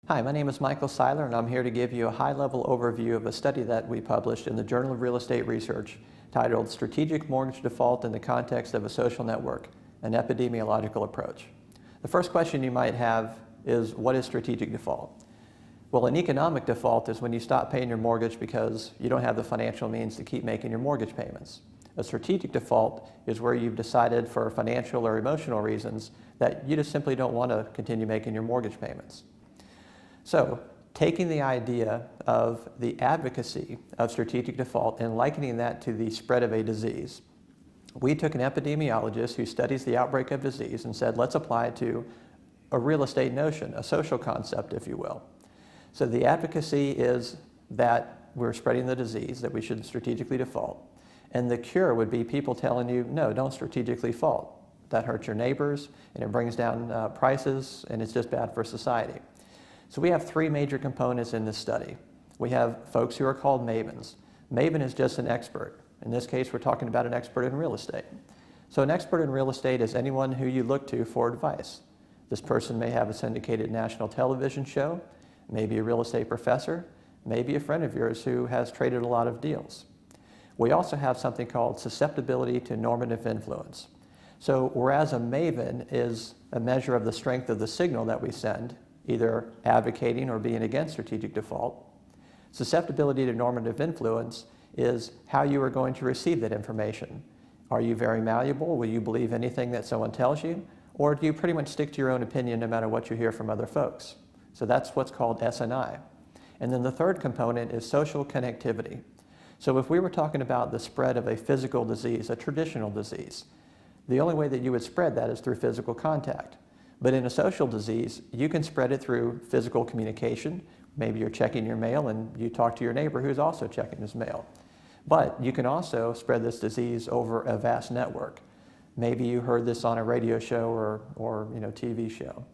Hi, my name is Michael Seiler, and I'm here to give you a high-level overview of a study that we published in the Journal of Real Estate Research titled Strategic Mortgage Default in the Context of a Social Network, an Epidemiological Approach. The first question you might have is, what is strategic default? Well, an economic default is when you stop paying your mortgage because you don't have the financial means to keep making your mortgage payments. A strategic default is where you've decided for financial or emotional reasons that you just simply don't want to continue making your mortgage payments. So, taking the idea of the advocacy of strategic default and likening that to the spread of a disease, we took an epidemiologist who studies the outbreak of disease and said, let's apply it to a real estate notion, a social concept, if you will. So the advocacy is that we're spreading the disease, that we should strategically default. And the cure would be people telling you, no, don't strategically default. That hurts your neighbors, and it brings down prices, and it's just bad for society. So we have three major components in this study. We have folks who are called mavens. Maven is just an expert. In this case, we're talking about an expert in real estate. So an expert in real estate is anyone who you look to for advice. This person may have a syndicated national television show, maybe a real estate professor, maybe a friend of yours who has traded a lot of deals. We also have something called susceptibility to normative influence. So whereas a maven is a measure of the strength of the signal that we send, either advocating or being against strategic default, susceptibility to normative influence is how you are going to receive that information. Are you very malleable? Will you believe anything that someone tells you? Or do you pretty much stick to your own opinion no matter what you hear from other folks? So that's what's called S&I. And then the third component is social connectivity. So if we were talking about the spread of a physical disease, a traditional disease, the only way that you would spread that is through physical contact. But in a social disease, you can spread it through physical communication. Maybe you're checking your mail and you talk to your neighbor who's also checking his mail. But you can also spread this disease over a vast network. Maybe you heard this on a radio show or TV show.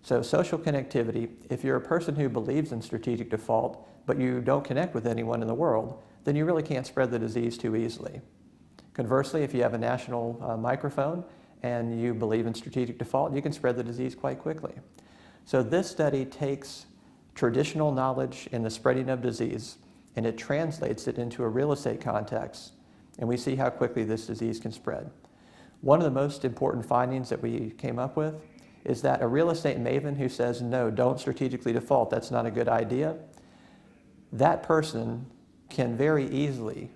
So social connectivity, if you're a person who believes in strategic default, but you don't connect with anyone in the world, then you really can't spread the disease too easily. Conversely, if you have a national microphone and you believe in strategic default, you can spread the disease quite quickly. So this study takes traditional knowledge in the spreading of disease and it translates it into a real estate context, and we see how quickly this disease can spread. One of the most important findings that we came up with is that a real estate maven who says, no, don't strategically default, that's not a good idea, that person can very easily,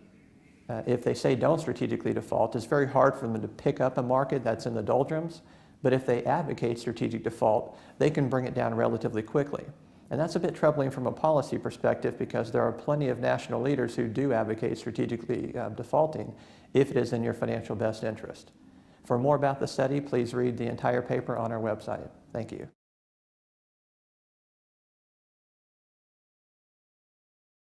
if they say don't strategically default, it's very hard for them to pick up a market that's in the doldrums, but if they advocate strategic default, they can bring it down relatively quickly. And that's a bit troubling from a policy perspective because there are plenty of national leaders who do advocate strategically defaulting if it is in your financial best interest. For more about the study, please read the entire paper on our website. Thank you.